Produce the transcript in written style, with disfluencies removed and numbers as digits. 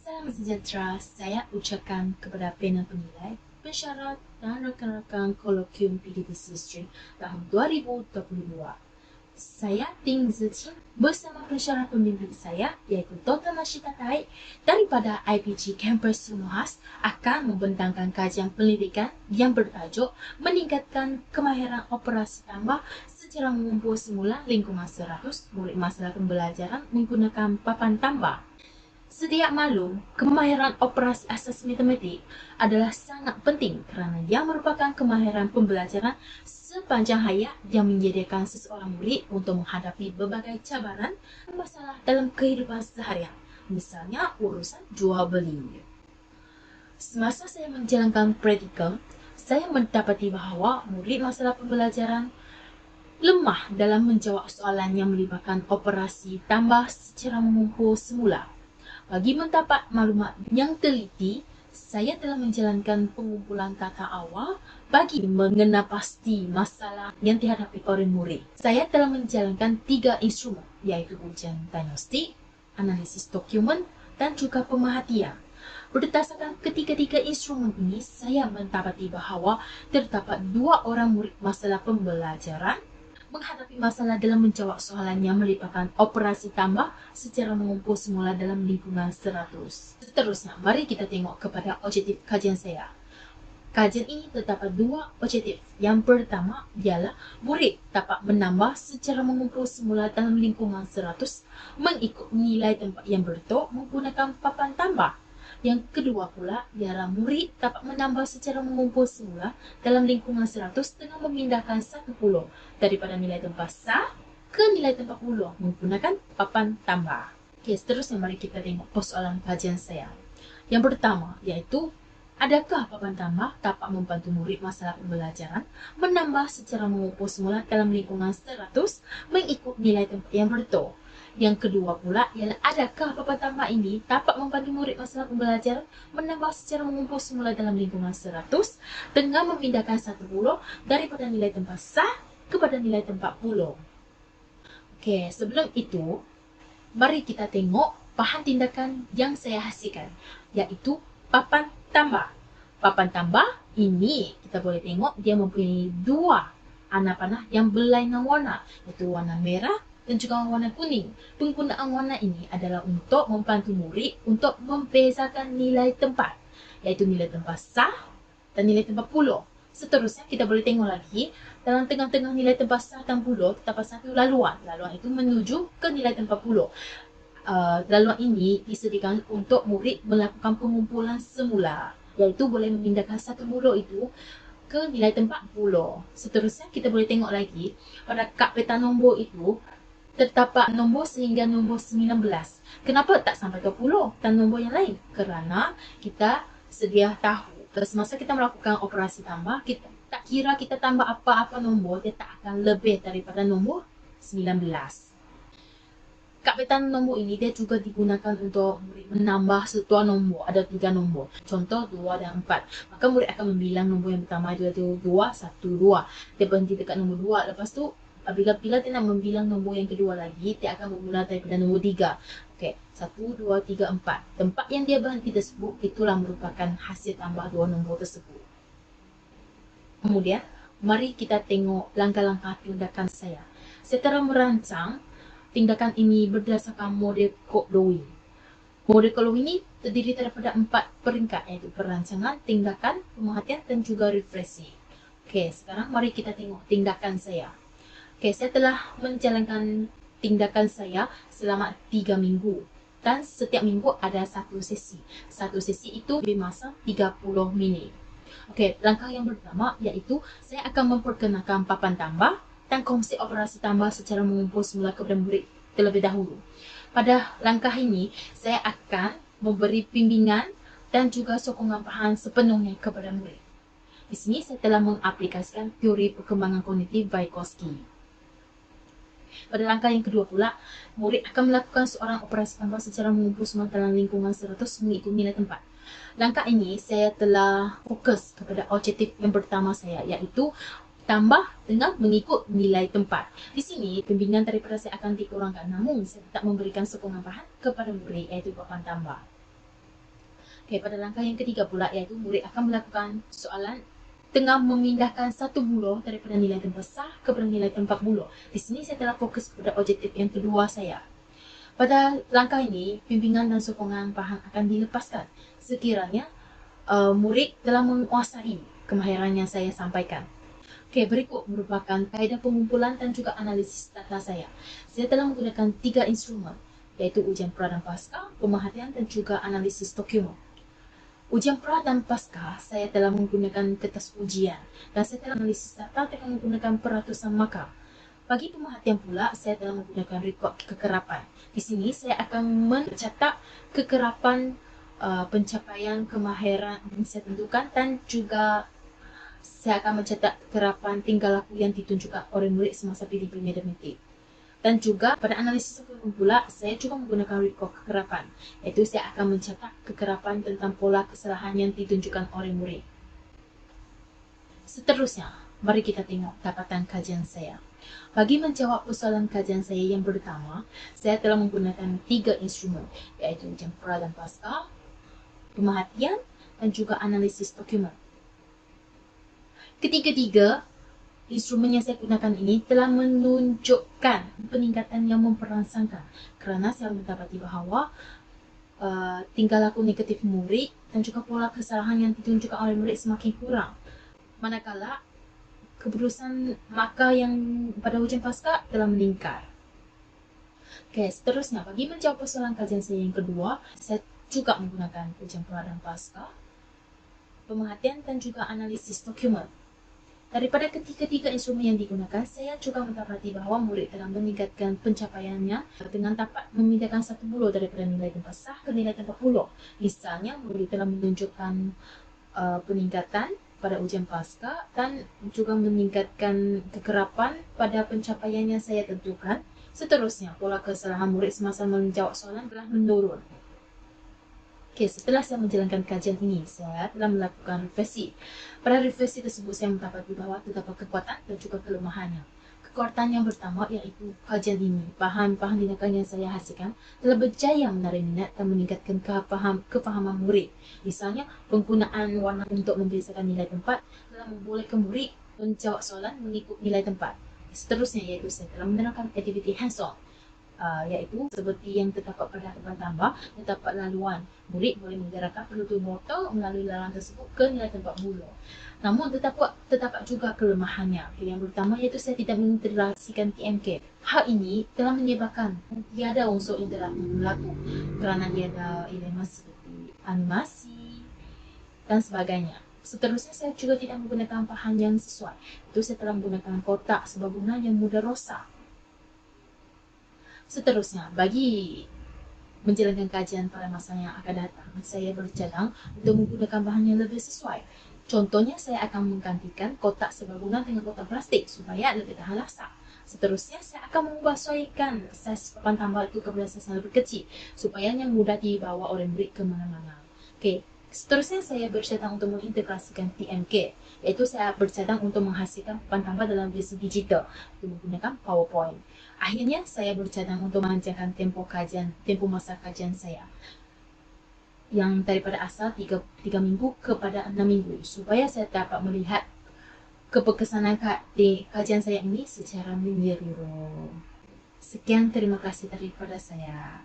Salam sejahtera saya ucapkan kepada panel penilai, pensyarat dan rakan-rakan kolokium PDP History tahun 2022. Saya Ting Ziqing bersama pensyarat pembimbing saya iaitu Dr. Nashita Tai daripada IPG Campus Sunuhas akan membentangkan kajian pendidikan yang bertajuk meningkatkan kemahiran operasi tambah secara mengumpul semula lingkungan 100 murid masalah pembelajaran menggunakan papan tambah. Sedia maklum, kemahiran operasi asas matematik adalah sangat penting kerana ia merupakan kemahiran pembelajaran sepanjang hayat yang menyediakan seseorang murid untuk menghadapi berbagai cabaran dan masalah dalam kehidupan seharian, misalnya urusan jual beli. Semasa saya menjalankan praktikal, saya mendapati bahawa murid masalah pembelajaran lemah dalam menjawab soalan yang melibatkan operasi tambah secara mengumpul semula. Bagi mendapat maklumat yang teliti, saya telah menjalankan pengumpulan data awal bagi mengenal pasti masalah yang dihadapi oleh murid. Saya telah menjalankan 3 instrumen, iaitu ujian diagnostik, analisis dokumen, dan juga pemerhatian. Berdasarkan ketiga-tiga instrumen ini, saya mendapati bahawa terdapat 2 orang murid masalah pembelajaran menghadapi masalah dalam menjawab soalan yang melibatkan operasi tambah secara mengumpul semula dalam lingkungan 100. Seterusnya, mari kita tengok kepada objektif kajian saya. Kajian ini terdapat 2 objektif. Yang pertama ialah murid dapat menambah secara mengumpul semula dalam lingkungan 100 mengikut nilai tempat yang betul menggunakan papan tambah. Yang kedua pula ialah murid dapat menambah secara mengumpul semula dalam lingkungan 100 dengan memindahkan satu pulau daripada nilai tempat sah ke nilai tempat pulau menggunakan papan tambah. Okey, seterusnya mari kita tengok persoalan kajian saya. Yang pertama iaitu, adakah papan tambah dapat membantu murid masalah pembelajaran menambah secara mengumpul semula dalam lingkungan 100 mengikut nilai tempat yang betul? Yang kedua pula ialah, adakah papan tambah ini dapat membantu murid masalah pembelajaran menambah secara mengumpul semula dalam lingkungan 100 dengan memindahkan satu pulau daripada nilai tempat sah kepada nilai tempat pulau. Okey, sebelum itu, mari kita tengok bahan tindakan yang saya hasilkan, iaitu papan tambah. Papan tambah ini kita boleh tengok dia mempunyai 2 anak panah yang berlainan warna, iaitu warna merah dan juga warna kuning. Penggunaan warna ini adalah untuk membantu murid untuk membezakan nilai tempat, iaitu nilai tempat sah dan nilai tempat pulau. Seterusnya kita boleh tengok lagi, dalam tengah-tengah nilai tempat sah dan pulau terdapat satu laluan. Laluan itu menuju ke nilai tempat pulau. Laluan ini disediakan untuk murid melakukan pengumpulan semula, iaitu boleh memindahkan satu pulau itu ke nilai tempat pulau. Seterusnya kita boleh tengok lagi, pada kad peta nombor itu terdapat nombor sehingga nombor 19. Kenapa tak sampai ke 10 dan nombor yang lain? Kerana kita sedia tahu semasa kita melakukan operasi tambah, kita tak kira kita tambah apa-apa nombor, dia tak akan lebih daripada nombor 19. Kad peta nombor ini dia juga digunakan untuk murid menambah setua nombor. Ada 3 nombor. Contoh 2 dan 4. Maka murid akan membilang nombor yang pertama itu 2, 1, 2. Dia berhenti dekat nombor 2. Lepas tu bila dia nak membilang nombor yang kedua lagi, dia akan bermula daripada nombor 3. Okey, 1, 2, 3, 4. Tempat yang dia berhenti tersebut, itulah merupakan hasil tambah 2 nombor tersebut. Kemudian, mari kita tengok langkah-langkah tindakan saya. Saya telah merancang tindakan ini berdasarkan model Cobb Lowy. Model Cobb Lowy ini terdiri daripada 4 peringkat, iaitu perancangan, tindakan, pemerhatian dan juga refleksi. Okey, sekarang mari kita tengok tindakan saya. Okey, saya telah menjalankan tindakan saya selama 3 minggu dan setiap minggu ada 1 sesi. 1 sesi itu bermasa 30 minit. Okey, langkah yang pertama iaitu saya akan memperkenalkan papan tambah dan konsep operasi tambah secara mengumpul semula kepada murid terlebih dahulu. Pada langkah ini, saya akan memberi bimbingan dan juga sokongan faham sepenuhnya kepada murid. Di sini saya telah mengaplikasikan teori perkembangan kognitif Vygotsky. Pada langkah yang kedua pula, murid akan melakukan seorang operasi tambah secara mengumpul semula dalam lingkungan 100 mengikut nilai tempat. Langkah ini saya telah fokus kepada objektif yang pertama saya, iaitu tambah dengan mengikut nilai tempat. Di sini, pembimbingan daripada saya akan dikurangkan, namun saya tetap memberikan sokongan faham kepada murid, iaitu papan tambah. Okay, pada langkah yang ketiga pula iaitu murid akan melakukan soalan tengah memindahkan satu buloh daripada nilai tempat sah kepada nilai tempat buloh. Di sini saya telah fokus kepada objektif yang kedua saya. Pada langkah ini, bimbingan dan sokongan faham akan dilepaskan sekiranya murid telah menguasai kemahiran yang saya sampaikan. Okey, berikut merupakan kaedah pengumpulan dan juga analisis data saya. Saya telah menggunakan 3 instrumen, iaitu ujian pra dan pasca, pemerhatian dan juga analisis dokumen. Ujian pra dan pasca, saya telah menggunakan kertas ujian dan saya telah analisis data dengan menggunakan peratusan markah. Bagi pemerhatian pula, saya telah menggunakan rekod kekerapan. Di sini saya akan mencatat kekerapan pencapaian kemahiran yang saya tentukan dan juga saya akan mencatat kekerapan tingkah laku yang ditunjukkan oleh murid semasa PDP matematik. Dan juga pada analisis dokumen pula, saya juga menggunakan rekod kekerapan, iaitu saya akan mencatat kekerapan tentang pola kesalahan yang ditunjukkan oleh murid. Seterusnya, mari kita tengok dapatan kajian saya. Bagi menjawab persoalan kajian saya yang pertama, saya telah menggunakan 3 instrumen, iaitu ujian pra dan pasca, pemerhatian dan juga analisis dokumen. Ketiga-tiga instrumen yang saya gunakan ini telah menunjukkan peningkatan yang memperangsangkan kerana saya mendapati bahawa tingkah laku negatif murid dan juga pola kesalahan yang ditunjukkan oleh murid semakin kurang. Manakala keputusan markah yang pada ujian pasca telah meningkat. Okay, seterusnya bagi menjawab persoalan kajian saya yang kedua, saya juga menggunakan ujian pra dan pasca, pemerhatian dan juga analisis dokumen. Daripada ketiga-tiga instrumen yang digunakan, saya juga mendapati bahawa murid telah meningkatkan pencapaiannya dengan dapat memindahkan satu buloh daripada nilai tempat sah ke nilai tempat buloh. Misalnya, murid telah menunjukkan peningkatan pada ujian pasca dan juga meningkatkan kekerapan pada pencapaian yang saya tentukan. Seterusnya, pola kesalahan murid semasa menjawab soalan telah menurun. Okay, setelah saya menjalankan kajian ini, saya telah melakukan refleksi. Pada refleksi tersebut, saya mendapati bahawa terdapat kekuatan dan juga kelemahannya. Kekuatan yang pertama iaitu kajian ini, bahan-bahan tindakan yang saya hasilkan telah berjaya menarik minat dan meningkatkan kefahaman murid. Misalnya, penggunaan warna untuk membiasakan nilai tempat telah membolehkan murid menjawab soalan mengikut nilai tempat. Seterusnya iaitu saya telah menerapkan aktiviti hands-on. Iaitu seperti yang terdapat pada hadapan tambah, terdapat laluan. Murid boleh menggerakkan penutur motor melalui laluan tersebut ke nilai tempat buloh. Namun terdapat juga kelemahannya. Yang pertama iaitu saya tidak mengintegrasikan TMK. Hal ini telah menyebabkan tiada unsur interaktif berlaku kerana tiada elemen seperti animasi dan sebagainya. Seterusnya saya juga tidak menggunakan bahan yang sesuai. Itu saya telah menggunakan kotak serbaguna yang mudah rosak. Seterusnya, bagi menjalankan kajian pada masa yang akan datang, saya bercadang untuk menggunakan bahan yang lebih sesuai. Contohnya, saya akan menggantikan kotak serbaguna dengan kotak plastik supaya lebih tahan lasak. Seterusnya, saya akan mengubahsuaikan saiz papan tambah itu kepada saiz yang lebih kecil supaya yang mudah dibawa oleh murid ke mana-mana. Okay. Seterusnya, saya bercadang untuk mengintegrasikan TMK, iaitu saya bercadang untuk menghasilkan papan tambah dalam versi digital untuk menggunakan PowerPoint. Akhirnya, saya bercadang untuk memanjangkan tempoh masa kajian saya yang daripada asal 3 minggu kepada 6 minggu supaya saya dapat melihat keberkesanan kajian saya ini secara menyeluruh. Sekian, terima kasih daripada saya.